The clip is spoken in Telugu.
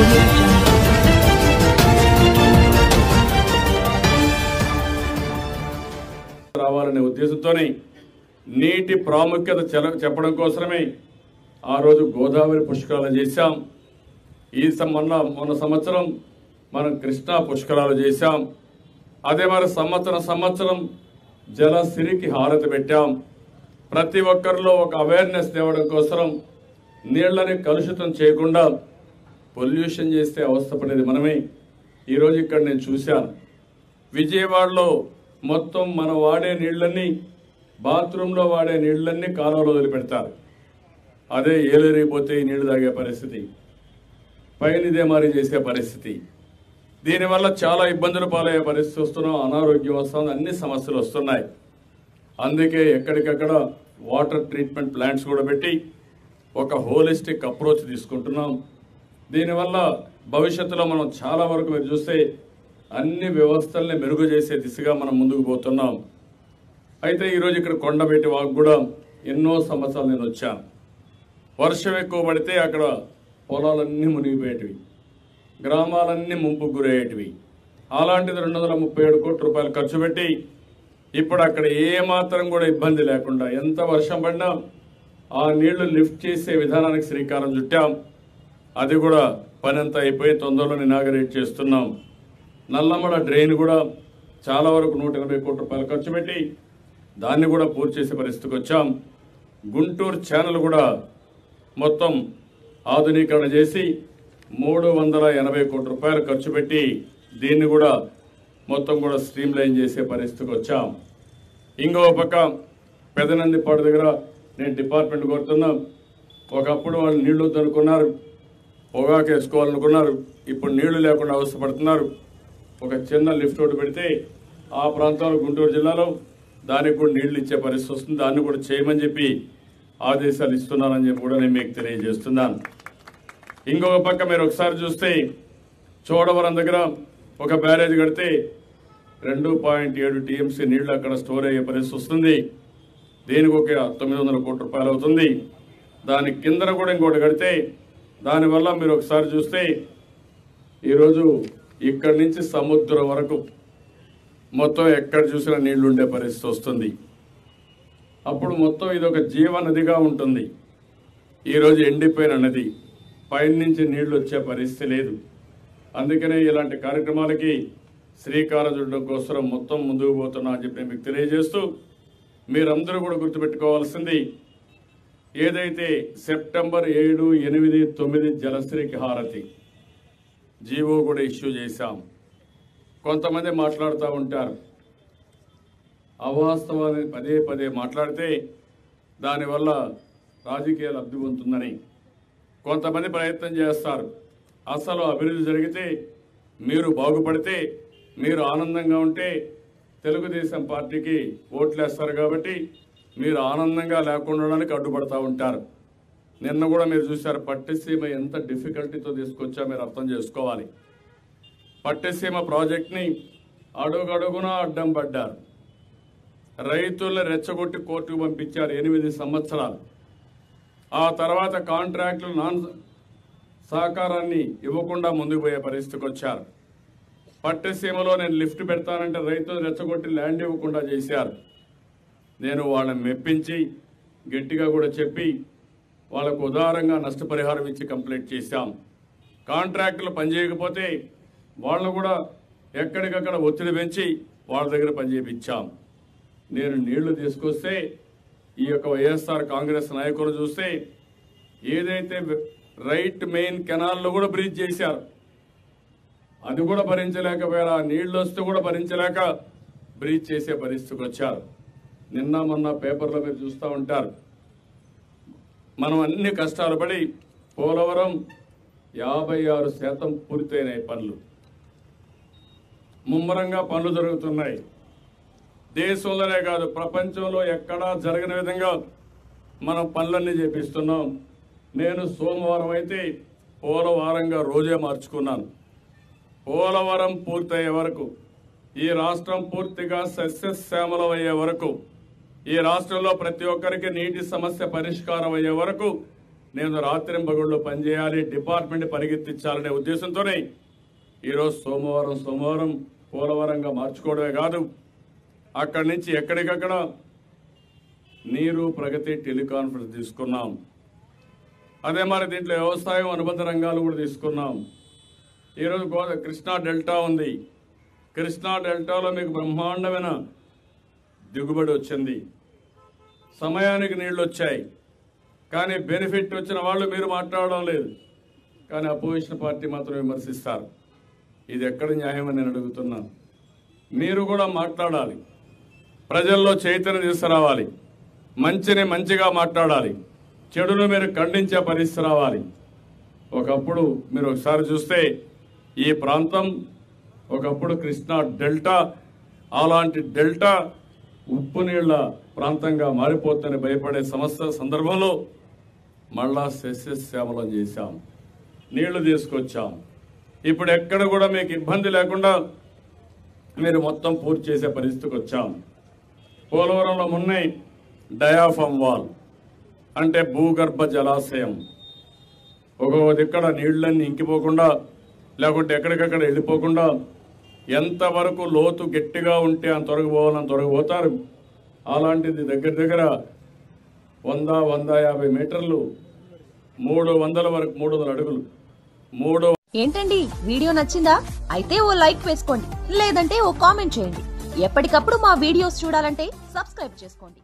audio jungle. రావాలనే ఉద్దేశంతోనే నీటి ప్రాముఖ్యత చెప్పడం కోసమే ఆ రోజు గోదావరి పుష్కరాలు చేశాం. మొన్న సంవత్సరం మనం కృష్ణా పుష్కరాలు చేశాం. అదే మరి సంవత్సరం జలసిరికి హారతి పెట్టాం. ప్రతి ఒక్కరిలో ఒక అవేర్నెస్ తేవడం కోసం నీళ్లని కలుషితం చేయకుండా పొల్యూషన్ చేస్తే అవస్థపడేది మనమే. ఈరోజు ఇక్కడ నేను చూశాను, విజయవాడలో మొత్తం మనం వాడే నీళ్లన్నీ, బాత్రూంలో వాడే నీళ్లన్నీ కాలువలో వదిలిపెడతారు. అదే ఏలేరిపోతే ఈ నీళ్లు తాగే పరిస్థితి, పైన ఇదే మారి చేసే పరిస్థితి. దీనివల్ల చాలా ఇబ్బందులు పాలయ్యే పరిస్థితి వస్తున్నాం, అనారోగ్యం వస్తుంది, అన్ని సమస్యలు వస్తున్నాయి. అందుకే ఎక్కడికక్కడ వాటర్ ట్రీట్మెంట్ ప్లాంట్స్ కూడా పెట్టి ఒక హోలిస్టిక్ అప్రోచ్ తీసుకుంటున్నాం. దీనివల్ల భవిష్యత్తులో మనం చాలా వరకు మీరు చూస్తే అన్ని వ్యవస్థల్ని మెరుగు చేసే దిశగా మనం ముందుకు పోతున్నాం. అయితే ఈరోజు ఇక్కడ కొండబెట్టి వాకు కూడా ఎన్నో సంవత్సరాలు నేను వచ్చాను. వర్షం ఎక్కువ పడితే అక్కడ పొలాలన్నీ మునిగిపోయేటివి, గ్రామాలన్నీ ముంపుకు గురయ్యేటివి. అలాంటిది 237 కోట్ల రూపాయలు ఖర్చు పెట్టి ఇప్పుడు అక్కడ ఏమాత్రం కూడా ఇబ్బంది లేకుండా ఎంత వర్షం పడినా ఆ నీళ్లు లిఫ్ట్ చేసే విధానానికి శ్రీకారం చుట్టాం. అది కూడా పని అంతా అయిపోయి తొందరలో ఇనాగరేట్ చేస్తున్నాం. నల్లమడ డ్రైన్ కూడా చాలా వరకు 180 కోట్ల రూపాయలు ఖర్చు పెట్టి దాన్ని కూడా పూర్తి చేసే పరిస్థితికి వచ్చాం. గుంటూరు ఛానల్ కూడా మొత్తం ఆధునీకరణ చేసి 380 కోట్ల రూపాయలు ఖర్చు పెట్టి దీన్ని కూడా మొత్తం కూడా స్ట్రీమ్ లైన్ చేసే పరిస్థితికి వచ్చాం. ఇంకో పక్క పెదనందిపాడు దగ్గర నేను డిపార్ట్మెంట్ కోరుతున్నా. ఒకప్పుడు వాళ్ళు నీళ్లు వద్దనుకున్నారు, పొగాకు వేసుకోవాలనుకున్నారు, ఇప్పుడు నీళ్లు లేకుండా అవసరపడుతున్నారు. ఒక చిన్న లిఫ్ట్ ఒకటి పెడితే ఆ ప్రాంతంలో గుంటూరు జిల్లాలో దానికి కూడా నీళ్లు ఇచ్చే పరిస్థితి వస్తుంది. దాన్ని కూడా చేయమని చెప్పి ఆదేశాలు ఇస్తున్నానని చెప్పి కూడా నేను మీకు తెలియజేస్తున్నాను. ఇంకొక పక్క మీరు ఒకసారి చూస్తే చోడవరం దగ్గర ఒక బ్యారేజ్ కడితే 2.7 టీఎంసీ నీళ్లు అక్కడ స్టోర్ అయ్యే పరిస్థితి వస్తుంది. దీనికి ఒక 900 కోట్ల రూపాయలు అవుతుంది. దాని కిందన కూడా ఇంకోటి కడితే దానివల్ల మీరు ఒకసారి చూస్తే ఈరోజు ఇక్కడి నుంచి సముద్రం వరకు మొత్తం ఎక్కడ చూసినా నీళ్లు ఉండే పరిస్థితి వస్తుంది. అప్పుడు మొత్తం ఇది ఒక జీవనదిగా ఉంటుంది. ఈరోజు ఎండిపోయిన నది, పైన నుంచి నీళ్లు వచ్చే పరిస్థితి లేదు. అందుకనే ఇలాంటి కార్యక్రమాలకి శ్రీకారం చుట్టడం కోసం మొత్తం ముందుకు పోతున్నా అని చెప్పి మీకు తెలియజేస్తూ, మీరందరూ కూడా గుర్తుపెట్టుకోవాల్సింది ఏదైతే సెప్టెంబర్ 7, 8, 9 జలశ్రీకి హారతి జీవో కూడా ఇష్యూ చేశాం. కొంతమంది మాట్లాడుతూ ఉంటారు, అవాస్తవాన్ని పదే మాట్లాడితే దానివల్ల రాజకీయ లబ్ధి పొందుతుందని కొంతమంది ప్రయత్నం చేస్తారు. అసలు అభివృద్ధి జరిగితే, మీరు బాగుపడితే, మీరు ఆనందంగా ఉంటే తెలుగుదేశం పార్టీకి ఓట్లేస్తారు కాబట్టి మీరు ఆనందంగా లేకుండా అడ్డుపడతా ఉంటారు. నిన్న కూడా మీరు చూశారు, పట్టిసీమ ఎంత డిఫికల్టీతో తీసుకొచ్చా మీరు అర్థం చేసుకోవాలి. పట్టిసీమ ప్రాజెక్ట్ని అడుగడుగునా అడ్డం పడ్డారు. రైతుల్ని రెచ్చగొట్టి కోర్టుకు పంపించారు 8 సంవత్సరాలు. ఆ తర్వాత కాంట్రాక్టులు సహకారాన్ని ఇవ్వకుండా ముందుకు పోయే పరిస్థితికి వచ్చారు. పట్టిసీమలో నేను లిఫ్ట్ పెడతానంటే రైతులు రెచ్చగొట్టి ల్యాండ్ ఇవ్వకుండా చేశారు. నేను వాళ్ళని మెప్పించి గట్టిగా కూడా చెప్పి వాళ్ళకు ఉదారంగా నష్టపరిహారం ఇచ్చి కంప్లీట్ చేశాం. కాంట్రాక్టులు పనిచేయకపోతే వాళ్ళను కూడా ఎక్కడికక్కడ ఒత్తిడి పెంచి వాళ్ళ దగ్గర పనిచేయించాం. నేను నీళ్లు తీసుకొస్తే ఈ యొక్క వైఎస్ఆర్ కాంగ్రెస్ నాయకులు చూస్తే ఏదైతే రైట్ మెయిన్ కెనాల్లో కూడా బ్రీచ్ చేశారు, అది కూడా భరించలేకపోయారు. ఆ నీళ్లు వస్తే కూడా భరించలేక బ్రీచ్ చేసే పరిస్థితికి వచ్చారు. నిన్న మొన్న పేపర్లో మీరు చూస్తూ ఉంటారు, మనం అన్ని కష్టాలు పడి పోలవరం 56% పూర్తయినాయి పనులు. ముమ్మరంగా పనులు జరుగుతున్నాయి. దేశంలోనే కాదు ప్రపంచంలో ఎక్కడా జరగని విధంగా మనం పనులన్నీ చేపిస్తున్నాం. నేను సోమవారం అయితే పోలవారంగా రోజే మార్చుకున్నాను. పోలవరం పూర్తయ్యే వరకు, ఈ రాష్ట్రం పూర్తిగా సస్యశ్యామలం అయ్యే వరకు, ఈ రాష్ట్రంలో ప్రతి ఒక్కరికి నీటి సమస్య పరిష్కారం అయ్యే వరకు నేను రాత్రింబగళ్ళు పనిచేయాలి, డిపార్ట్మెంట్ పరిగెత్తించాలనే ఉద్దేశంతోనే ఈరోజు సోమవారం పోలవరంగా మార్చుకోవడమే కాదు, అక్కడి నుంచి ఎక్కడికక్కడ నీరు ప్రగతి టెలికాన్ఫరెన్స్ తీసుకున్నాం. అదే మరి దీంట్లో వ్యవసాయం అనుబంధ రంగాలు కూడా తీసుకున్నాం. ఈరోజు కృష్ణా డెల్టా ఉంది. కృష్ణా డెల్టాలో మీకు బ్రహ్మాండమైన దిగుబడి వచ్చింది, సమయానికి నీళ్లు వచ్చాయి. కానీ బెనిఫిట్ వచ్చిన వాళ్ళు మీరు మాట్లాడడం లేదు, కానీ అపోజిషన్ పార్టీ మాత్రం విమర్శిస్తారు. ఇది ఎక్కడ న్యాయమని నేను అడుగుతున్నాను. మీరు కూడా మాట్లాడాలి, ప్రజల్లో చైతన్యం తీసుకురావాలి, మంచిని మంచిగా మాట్లాడాలి, చెడును మీరు ఖండించే పరిస్థితి రావాలి. ఒకప్పుడు మీరు ఒకసారి చూస్తే ఈ ప్రాంతం ఒకప్పుడు కృష్ణా డెల్టా, అలాంటి డెల్టా ఉప్పు నీళ్ల ప్రాంతంగా మారిపోతుందని భయపడే సందర్భంలో మళ్ళా సస్యశ్యామలం చేశాం, నీళ్లు తీసుకొచ్చాం. ఇప్పుడు ఎక్కడ కూడా మీకు ఇబ్బంది లేకుండా మీరు మొత్తం పూర్తి చేసే పరిస్థితికి వచ్చాం. పోలవరంలో మొన్నే డయాఫామ్ వాల్ అంటే భూగర్భ జలాశయం, ఒక్కొక్క దిక్కడ నీళ్లన్నీ ఇంకిపోకుండా లేకుంటే ఎక్కడికక్కడ వెళ్ళిపోకుండా ఎంతవరకు లోతు గట్టిగా ఉంటే అంత త్వరగా పోవాలని త్వరగా పోతారు. అలాంటిది దగ్గర 100-150 మీటర్లు, 300 వరకు 300 అడుగులు. ఏంటండి వీడియో నచ్చిందా? అయితే ఓ లైక్ వేసుకోండి, లేదంటే ఓ కామెంట్ చేయండి. ఎప్పటికప్పుడు మా వీడియోస్ చూడాలంటే సబ్స్క్రైబ్ చేసుకోండి.